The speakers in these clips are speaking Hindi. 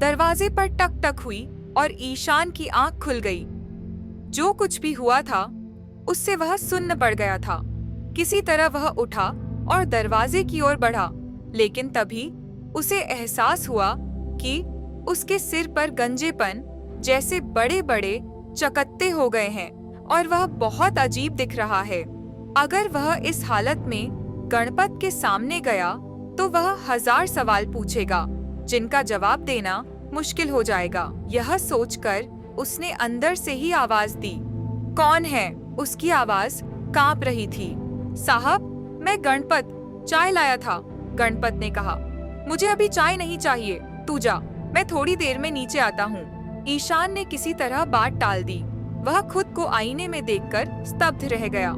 दरवाजे पर टक टक हुई और ईशान की आंख खुल गई। जो कुछ भी हुआ था उससे वह सुन्न पड़ गया था। किसी तरह वह उठा और दरवाजे की ओर बढ़ा, लेकिन तभी उसे एहसास हुआ कि उसके सिर पर गंजेपन जैसे बड़े बड़े चकत्ते हो गए हैं और वह बहुत अजीब दिख रहा है। अगर वह इस हालत में गणपत के सामने गया तो वह 1000 सवाल पूछेगा जिनका जवाब देना मुश्किल हो जाएगा। यह सोचकर उसने अंदर से ही आवाज दी। कौन है? उसकी आवाज कांप रही थी। साहब, मैं गणपत, चाय लाया था। गणपत ने कहा। मुझे अभी चाय नहीं चाहिए, तू जा, मैं थोड़ी देर में नीचे आता हूँ। ईशान ने किसी तरह बात टाल दी। वह खुद को आईने में देखकर स्तब्ध रह गया।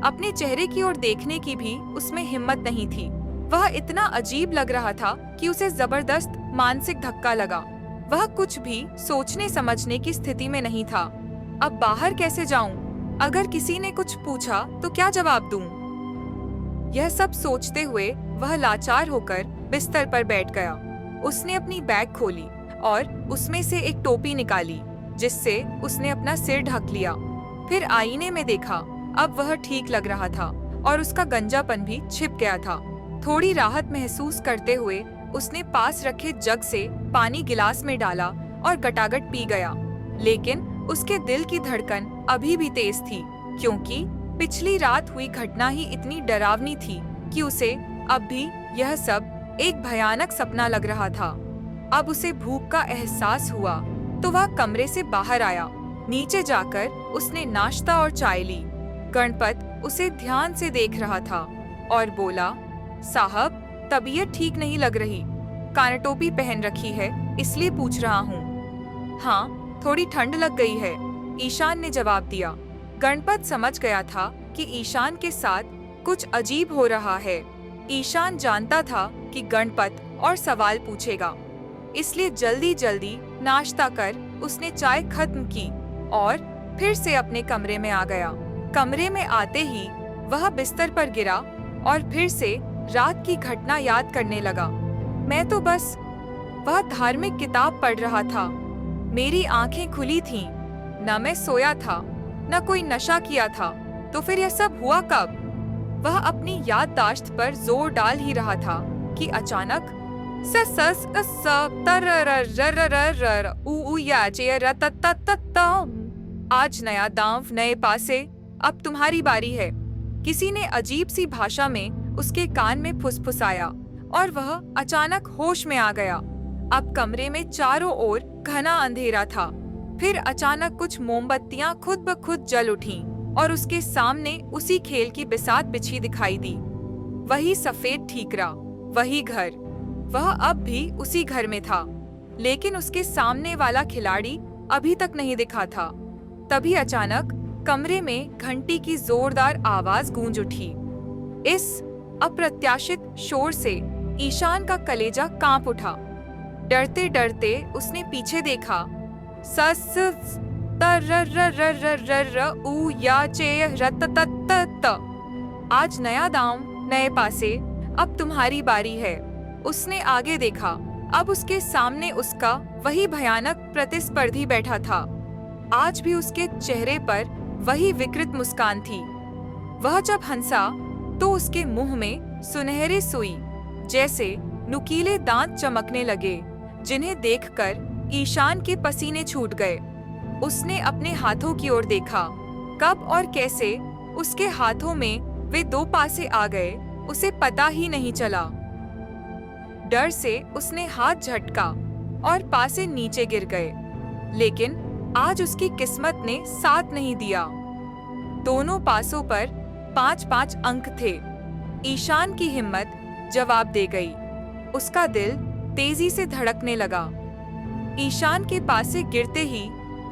अपने चेहरे की ओर देखने की भी उसमें हिम्मत नहीं थी। वह इतना अजीब लग रहा था कि उसे जबरदस्त मानसिक धक्का लगा। वह कुछ भी सोचने समझने की स्थिति में नहीं था। अब बाहर कैसे जाऊं? अगर किसी ने कुछ पूछा तो क्या जवाब दूं? यह सब सोचते हुए वह लाचार होकर बिस्तर पर बैठ गया। उसने अपनी बैग खोली और उसमें से एक टोपी निकाली जिससे उसने अपना सिर ढक लिया। फिर आईने में देखा। अब वह ठीक लग रहा था और उसका गंजापन भी छिप गया था। थोड़ी राहत महसूस करते हुए उसने पास रखे जग से पानी गिलास में डाला और गटागट पी गया। लेकिन उसके दिल की धड़कन अभी भी तेज थी, क्योंकि पिछली रात हुई घटना ही इतनी डरावनी थी कि उसे अब भी यह सब एक भयानक सपना लग रहा था। अब उसे भूख का एहसास हुआ तो वह कमरे से बाहर आया। नीचे जाकर उसने नाश्ता और चाय ली। गणपत उसे ध्यान से देख रहा था और बोला, साहब, तबीयत ठीक नहीं लग रही। कानटोपी पहन रखी है इसलिए पूछ रहा हूँ। हाँ, थोड़ी ठंड लग गई है, ईशान ने जवाब दिया। गणपत समझ गया था कि ईशान के साथ कुछ अजीब हो रहा है। ईशान जानता था कि गणपत और सवाल पूछेगा, इसलिए जल्दी जल्दी नाश्ता कर उसने चाय खत्म की और फिर से अपने कमरे में आ गया। कमरे में आते ही वह बिस्तर पर गिरा और फिर से रात की घटना याद करने लगा। मैं तो बस वह धार्मिक किताब पढ़ रहा था। मेरी आंखें खुली थीं। न मैं सोया था, न कोई नशा किया था। तो फिर यह सब हुआ कब? वह अपनी याददाश्त पर जोर डाल ही रहा था कि अचानक आज नया दांव नए पासे, अब तुम्हारी बारी है। किसी ने अजीब सी भाषा में उसके कान में फुसफुसाया और वह अचानक होश में आ गया। अब कमरे में चारों ओर घना अंधेरा था। फिर अचानक कुछ मोमबत्तियां खुद ब खुद जल उठीं और उसके सामने उसी खेल की बिसात बिछी दिखाई दी। वही सफेद ठीकरा, वही घर। वह अब भी उसी घर में था, लेकिन उसके सामने वाला खिलाड़ी अभी तक नहीं दिखा था। तभी अचानक कमरे में घंटी की जोरदार आवाज गूंज उठी। इस अप्रत्याशित शोर से ईशान का कलेजा कांप उठा। डरते डरते उसने पीछे देखा। सस आज नया दांव नए पासे, अब तुम्हारी बारी है। उसने आगे देखा। अब उसके सामने उसका वही भयानक प्रतिस्पर्धी बैठा था। आज भी उसके चेहरे पर वही विकृत मुस्कान थी। वह जब हंसा तो उसके मुंह में सुनहरे सुई जैसे नुकीले दांत चमकने लगे, जिन्हें देखकर ईशान के पसीने छूट गए। उसने अपने हाथों की ओर देखा। कब और कैसे उसके हाथों में वे 2 पासे आ गए, उसे पता ही नहीं चला। डर से उसने हाथ झटका और पासे नीचे गिर गए, लेकिन आज उसकी किस्मत ने साथ नहीं दिया। दोनों पासों पर 5-5 अंक थे। ईशान की हिम्मत जवाब दे गई। उसका दिल तेजी से धड़कने लगा। ईशान के पासे गिरते ही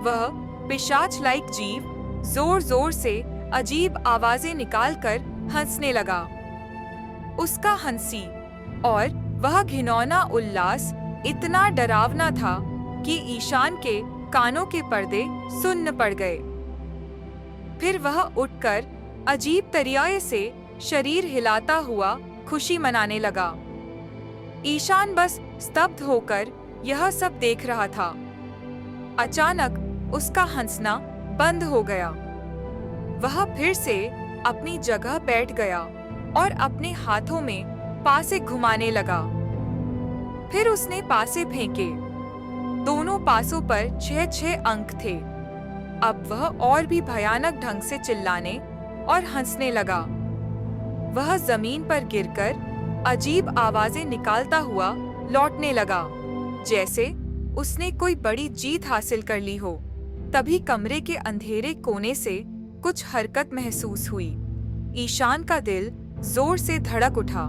वह पिशाच लाइक जीव जोर जोर से अजीब आवाजें निकालकर हंसने लगा। उसका हंसी और वह घिनौना उल्लास इतना डरावना था कि ईशान के कानों के पर्दे सुन्न पड़ गए। फिर वह उठकर अजीब तरीके से शरीर हिलाता हुआ खुशी मनाने लगा। ईशान बस स्तब्ध होकर यह सब देख रहा था। अचानक उसका हंसना बंद हो गया। वह फिर से अपनी जगह बैठ गया और अपने हाथों में पासे घुमाने लगा। फिर उसने पासे फेंके। दोनों पासों पर 6-6 अंक थे। अब वह और भी भयानक ढंग से चिल्लाने और हंसने लगा। वह जमीन पर गिरकर अजीब आवाजें निकालता हुआ लौटने लगा, जैसे उसने कोई बड़ी जीत हासिल कर ली हो। तभी कमरे के अंधेरे कोने से कुछ हरकत महसूस हुई। ईशान का दिल जोर से धड़क उठा।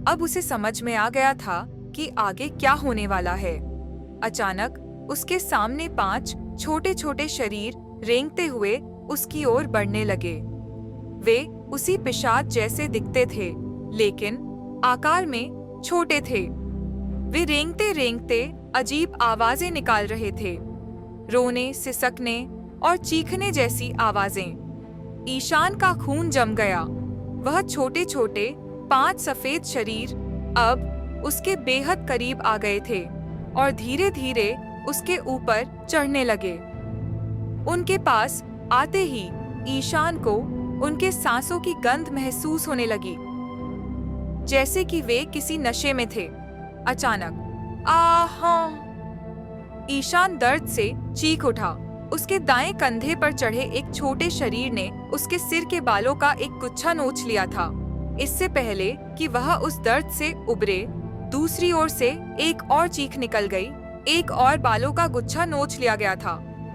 अब उसे समझ में आ गया था कि आगे क्या होने वाला है। अचानक उसके सामने 5 छोटे-छोटे शरीर रेंगते हुए उसकी ओर बढ़ने लगे। वे उसी पिशाच जैसे दिखते थे, लेकिन आकार में छोटे थे। वे रेंगते-रेंगते अजीब आवाजें निकाल रहे थे, रोने, सिसकने और चीखने जैसी आवाजें। ईशान का खून जम गया। वह छोटे-छोटे 5 सफेद शरीर अब उसके बेहद करीब आ गए थे और धीरे-धीरे उसके ऊपर चढ़ने लगे। उनके पास आते ही ईशान को उनके सांसों की गंध महसूस होने लगी, जैसे कि वे किसी नशे में थे। अचानक आहा! ईशान दर्द से चीख उठा। उसके दाएं कंधे पर चढ़े एक छोटे शरीर ने उसके सिर के बालों का एक गुच्छा नोच लिया था। इससे पहले कि वह उस दर्द से उबरे, दूसरी ओर से एक और चीख निकल गई। एक और बालों का गुच्छा नोच लिया गया था।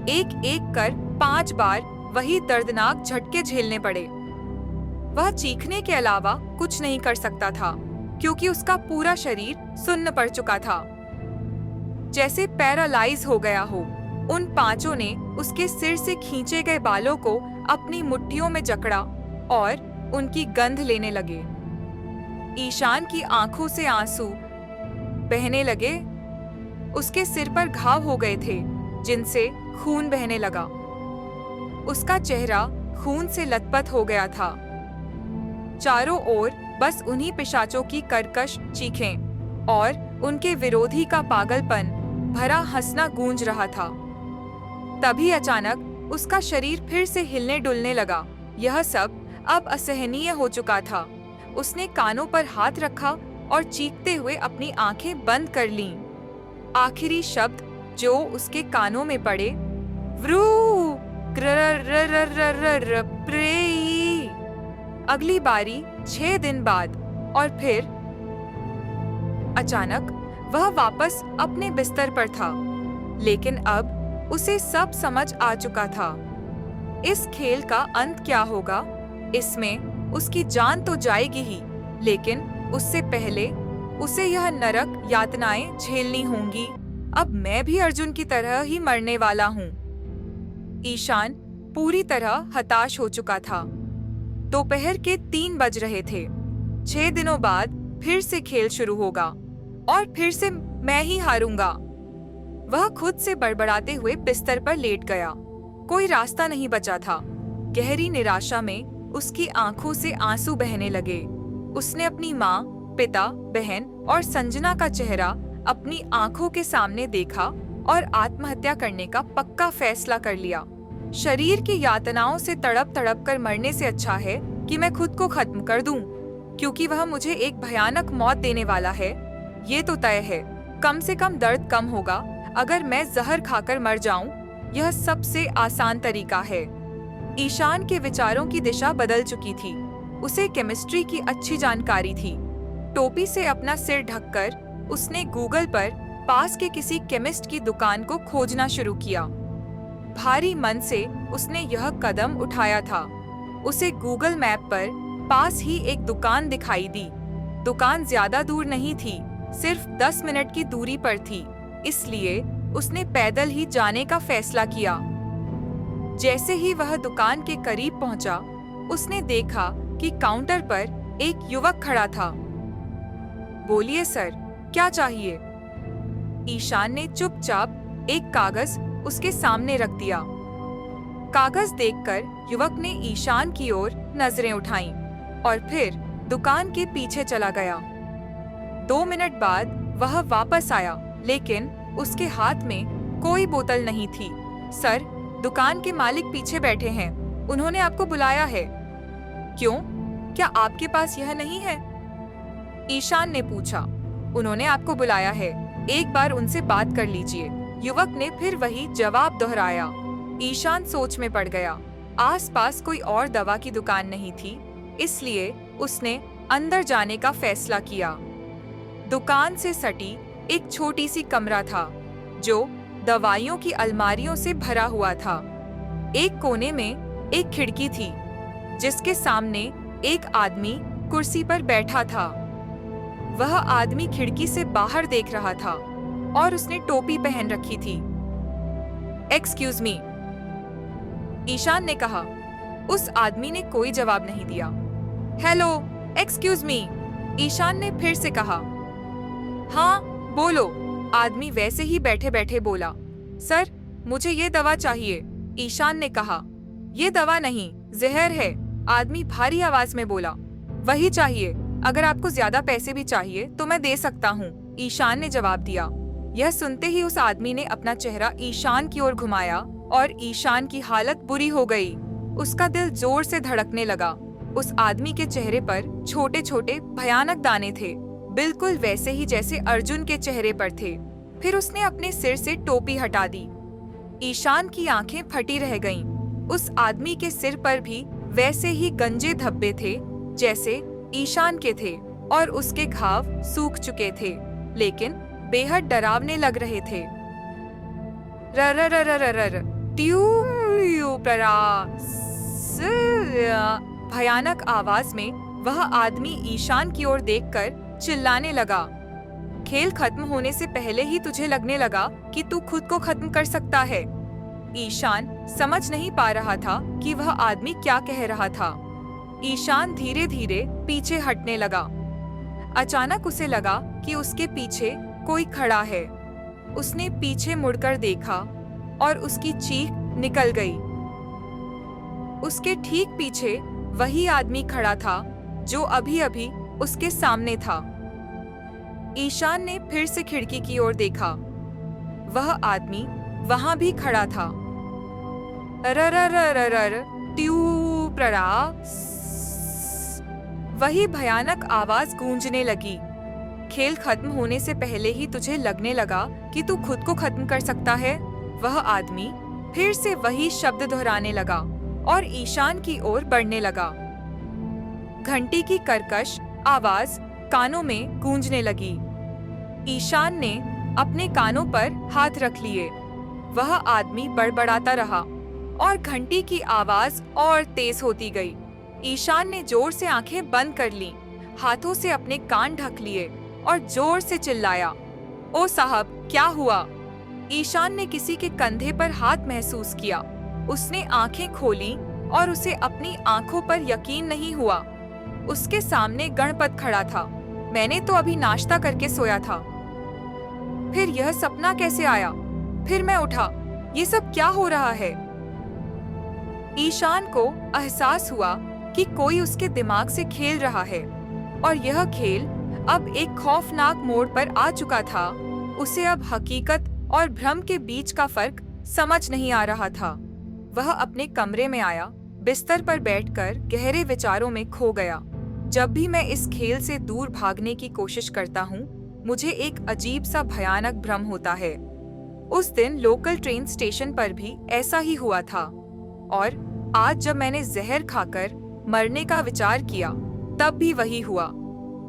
एक-एक कर 5 बार वही दर्दनाक झटके झेलने पड़े। वह चीखने के अलावा कुछ नहीं कर सकता था, क्योंकि उसका पूरा शरीर सुन्न पड़ चुका था, जैसे पैरालाइज हो गया हो। उन 5 ने उसके सिर से खींचे गए बालों को अपनी मुट्ठियों में जकड़ा और उनकी गंध लेने लगे। ईशान की आंखों से आंसू बहने लगे। उसके सिर पर घाव हो गए थे, जिनसे खून बहने लगा। उसका चेहरा खून से लथपथ हो गया था। चारों ओर बस उन्हीं पिशाचों की कर्कश चीखें और उनके विरोधी का पागलपन भरा हंसना गूंज रहा था। तभी अचानक उसका शरीर फिर से हिलने डुलने लगा। यह सब अब असहनीय हो चुका था। उसने कानों पर हाथ रखा और चीखते हुए अपनी आंखें बंद कर लीं। आखिरी शब्द जो उसके कानों में पड़े, व्रू ग्रररररररर प्रेई। अगली बारी 6 दिन बाद। और फिर अचानक वह वापस अपने बिस्तर पर था, लेकिन अब उसे सब समझ आ चुका था। इस खेल का अंत क्या होगा? इसमें उसकी जान तो जाएगी ही, लेकिन उससे पहले उसे यह नरक यातनाएं झेलनी होंगी। अब मैं भी अर्जुन की तरह ही मरने वाला हूँ। ईशान पूरी तरह हताश हो चुका था। दोपहर के 3 बज रहे थे। 6 दिनों बाद फिर से खेल शुरू होगा और फिर से मैं ही हारूंगा। वह खुद से बड़बड़ाते हुए बिस्तर पर लेट गया। कोई रास्ता नहीं बचा था। गहरी निराशा में उसकी आंखों से आंसू बहने लगे। उसने अपनी माँ, पिता, बहन और संजना का चेहरा अपनी आंखों के सामने देखा और आत्महत्या करने का पक्का फैसला कर लिया। शरीर की यातनाओं से तड़प तड़प कर मरने से अच्छा है कि मैं खुद को खत्म कर दूं, क्योंकि वह मुझे एक भयानक मौत देने वाला है। ये तो तय है। कम से कम दर्द कम होगा अगर मैं जहर खाकर मर जाऊं। यह सबसे आसान तरीका है। ईशान के विचारों की दिशा बदल चुकी थी। उसे केमिस्ट्री की अच्छी जानकारी थी। टोपी से अपना सिर ढककर उसने गूगल पर पास के किसी केमिस्ट की दुकान को खोजना शुरू किया। भारी मन से उसने यह कदम उठाया था। उसे गूगल मैप पर पास ही एक दुकान दिखाई दी। दुकान ज्यादा दूर नहीं थी, सिर्फ 10 मिनट की दूरी पर थी, इसलिए उसने पैदल ही जाने का फैसला किया। जैसे ही वह दुकान के करीब पहुंचा, उसने देखा कि काउंटर पर एक युवक खड़ा था। बोलिए सर, क्या चाहिए? ईशान ने चुपचाप एक कागज उसके सामने रख दिया। कागज देखकर युवक ने ईशान की ओर नजरें उठाईं और फिर दुकान के पीछे चला गया। 2 मिनट बाद वह वापस आया, लेकिन उसके हाथ में कोई बोतल नहीं थी। सर, दुकान के मालिक पीछे बैठे हैं, उन्होंने आपको बुलाया है। क्यों? क्या आपके पास यह नहीं है? ईशान ने पूछा। उन्होंने आपको बुलाया है, एक बार उनसे बात कर लीजिए। युवक ने फिर वही जवाब दोहराया। ईशान सोच में पड़ गया। आसपास कोई और दवा की दुकान नहीं थी, इसलिए उसने अंदर जाने का फैसला किया। दुकान से सटी एक छोटी सी कमरा था, जो दवाइयों की अलमारियों से भरा हुआ था। एक कोने में एक खिड़की थी, जिसके सामने एक आदमी कुर्सी पर बैठा था। वह आदमी खिड़की से बाहर देख रहा था और उसने टोपी पहन रखी थी। एक्सक्यूज मी, ईशान ने कहा। उस आदमी ने कोई जवाब नहीं दिया। हेलो, एक्सक्यूज मी, ईशान ने फिर से कहा। हाँ, बोलो, आदमी वैसे ही बैठे बैठे बोला। सर, मुझे ये दवा चाहिए, ईशान ने कहा। ये दवा नहीं, जहर है, आदमी भारी आवाज में बोला। वही चाहिए, अगर आपको ज्यादा पैसे भी चाहिए तो मैं दे सकता हूँ, ईशान ने जवाब दिया। यह सुनते ही उस आदमी ने अपना चेहरा ईशान की ओर घुमाया और ईशान की हालत बुरी हो गई। उसका दिल जोर से धड़कने लगा। उस आदमी के चेहरे पर छोटे छोटे भयानक दाने थे, बिल्कुल वैसे ही जैसे अर्जुन के चेहरे पर थे। फिर उसने अपने सिर से टोपी हटा दी। ईशान की आंखें फटी रह गईं। उस आदमी के सिर पर भी वैसे ही गंजे धब्बे थे जैसे ईशान के थे, और उसके घाव सूख चुके थे, लेकिन बेहद डरावने लग रहे थे। भयानक आवाज में वह आदमी ईशान की ओर देखकर चिल्लाने लगा। खेल खत्म होने से पहले ही तुझे लगने लगा कि तू खुद को खत्म कर सकता है। ईशान समझ नहीं पा रहा था कि वह आदमी क्या कह रहा था। ईशान धीरे धीरे पीछे हटने लगा। अचानक उसे लगा कि उसके पीछे कोई खड़ा है। उसने पीछे मुड़कर देखा और उसकी चीख निकल गई। उसके ठीक पीछे वही आदमी खड़ा था जो अभी अभी उसके सामने था। ईशान ने फिर से खिड़की की ओर देखा। वह आदमी वहां भी खड़ा था। वही भयानक आवाज गूंजने लगी। खेल खत्म होने से पहले ही तुझे लगने लगा कि तू खुद को खत्म कर सकता है। वह आदमी फिर से वही शब्द दोहराने लगा और ईशान की ओर बढ़ने लगा। घंटी की कर्कश आवाज कानों में गूंजने लगी। ईशान ने अपने कानों पर हाथ रख लिए। वह आदमी बड़बड़ाता रहा और घंटी की आवाज और तेज होती गई। ईशान ने जोर से आंखें बंद कर लीं, हाथों से अपने कान ढक लिए और जोर से चिल्लाया, ओ साहब, क्या हुआ? ईशान ने किसी के कंधे पर हाथ महसूस किया। उसने आंखें खोली और उसे अपनी आंखों पर यकीन नहीं हुआ। उसके सामने गणपत खड़ा था। मैंने तो अभी नाश्ता करके सोया था, फिर यह सपना कैसे आया? फिर मैं उठा, ये सब क्या हो रहा है? ईशान को एहसास हुआ कि कोई उसके दिमाग से खेल रहा है और यह खेल अब एक खौफनाक मोड़ पर आ चुका था। उसे अब हकीकत और भ्रम के बीच का फर्क समझ नहीं आ रहा था। वह अपने कमरे में आया, बिस्तर पर बैठकर गहरे विचारों में खो गया। जब भी मैं इस खेल से दूर भागने की कोशिश करता हूँ, मुझे एक अजीब सा भयानक भ्रम होता है। उस दिन लोकल ट्रेन स्टेशन पर भी ऐसा ही हुआ था, और आज जब मैंने जहर खाकर मरने का विचार किया, तब भी वही हुआ।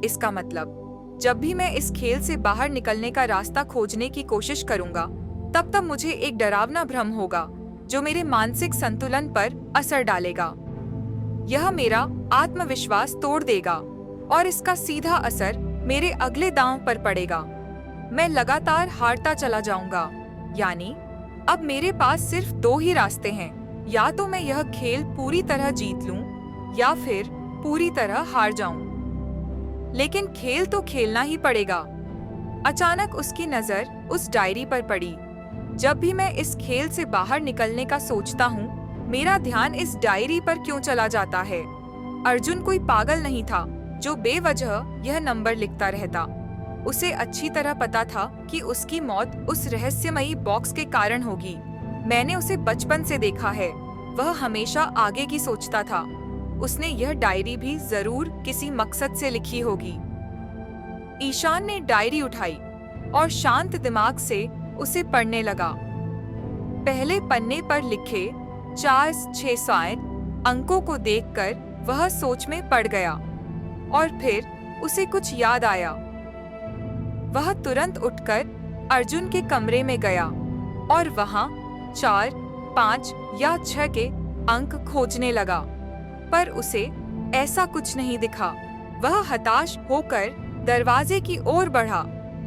इसका मतलब जब भी मैं इस खेल से बाहर निकलने का रास्ता खोजने की कोशिश करूंगा, तब तब मुझे एक डरावना भ्रम होगा जो मेरे मानसिक संतुलन पर असर डालेगा। यह मेरा आत्मविश्वास तोड़ देगा और इसका सीधा असर मेरे अगले दांव पर पड़ेगा। मैं लगातार हारता चला जाऊंगा। यानी अब मेरे पास सिर्फ दो ही रास्ते हैं, या तो मैं यह खेल पूरी तरह जीत लूं या फिर पूरी तरह हार जाऊं। लेकिन खेल तो खेलना ही पड़ेगा। अचानक उसकी नजर उस डायरी पर पड़ी। जब भी मैं इस खेल से बाहर निकलने का सोचता हूँ, मेरा ध्यान इस डायरी पर क्यों चला जाता है। अर्जुन कोई पागल नहीं था जो बेवजह यह नंबर लिखता रहता। उसे अच्छी तरह पता था कि उसकी मौत उस रहस्यमयी बॉक्स के कारण होगी। मैंने उसे बचपन से देखा है, वह हमेशा आगे की सोचता था। उसने यह डायरी भी जरूर किसी मकसद से लिखी होगी। ईशान ने डायरी उठाई और शांत दिमाग से उसे पढ़ने लगा। पहले पन्ने पर लिखे 4-6 अंकों को देखकर वह सोच में पड़ गया और फिर उसे कुछ याद आया। वह तुरंत उठकर अर्जुन के कमरे में गया और वहां 4, 5 या 6 के अंक खोजने लगा, पर उसे ऐसा कुछ नहीं दिखा। वह हताश होकर दरवाजे की ओर बढ़ा।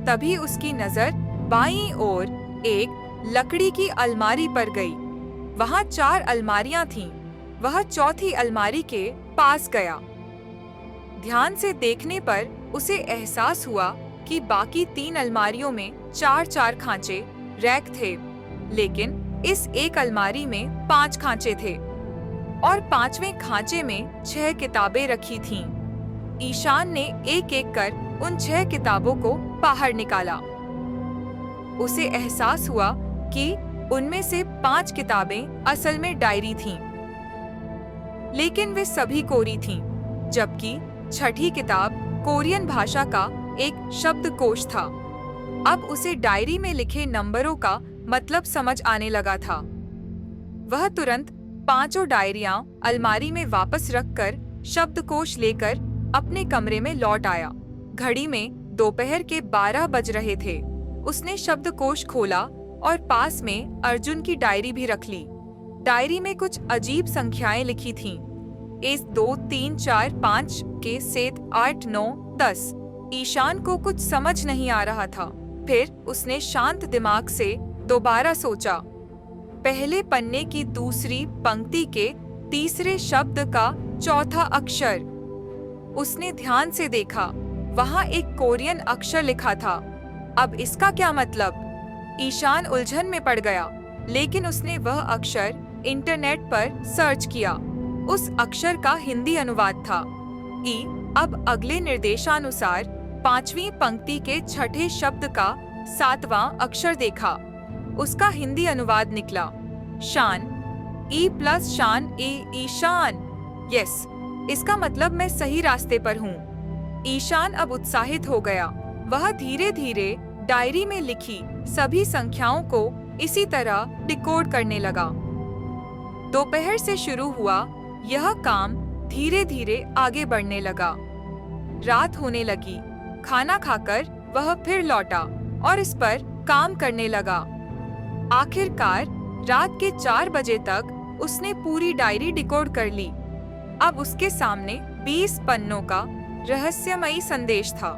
तभी उसकी नजर बाईं ओर एक लकड़ी की अलमारी पर गई। वहां 4 अलमारियां थीं। वह चौथी अलमारी के पास गया। ध्यान से देखने पर उसे एहसास हुआ कि बाकी 3 अलमारियों में 4-4 खांचे, रैक थे, लेकिन इस एक अलमारी में 5 खांचे थे और 5वें खांचे में 6 किताबें रखी थीं। ईशान ने एक-एक कर उन 6 किताबों को बाहर निकाला। उसे एहसास हुआ कि उनमें से 5 किताबें असल में डायरी थीं, लेकिन वे सभी कोरी थीं, जबकि 6ठी किताब कोरियन भाषा का एक शब्दकोश था। अब उसे डायरी में लिखे नंबरों का मतलब समझ आने लगा था। वह तुरंत 5 डायरियां अलमारी में वापस रखकर शब्दकोश लेकर अपने कमरे में लौट आया। घड़ी में दोपहर के 12 बज रहे थे। उसने शब्दकोश खोला और पास में अर्जुन की डायरी भी रख ली। डायरी में कुछ अजीब संख्याएं लिखी थीं। 1, 2, 3, 4, 5 के सेट 8, 9, 10। ईशान को कुछ समझ नहीं आ रहा था। फिर उसने शांत दिमाग से दोबारा सोचा। पहले पन्ने की दूसरी पंक्ति के तीसरे शब्द का चौथा अक्षर। उसने ध्यान से देखा, वहां एक कोरियन अक्षर लिखा था। अब इसका क्या मतलब? ईशान उलझन में पड़ गया, लेकिन उसने वह अक्षर इंटरनेट पर सर्च किया। उस अक्षर का हिंदी अनुवाद था ई। अब अगले निर्देशानुसार 5वीं पंक्ति के 6ठे शब्द का 7वां अक्षर देखा। उसका हिंदी अनुवाद निकला शान। ई प्लस शान, ईशान। यस, इसका मतलब मैं सही रास्ते पर हूँ। ईशान अब उत्साहित हो गया। वह धीरे धीरे डायरी में लिखी सभी संख्याओं को इसी तरह डिकोड करने लगा। दोपहर से शुरू हुआ यह काम धीरे धीरे आगे बढ़ने लगा। रात होने लगी। खाना खाकर वह फिर लौटा और इस पर काम करने लगा। आखिरकार रात के 4 बजे तक उसने पूरी डायरी डिकोड कर ली। अब उसके सामने 20 पन्नों का रहस्यमयी संदेश था।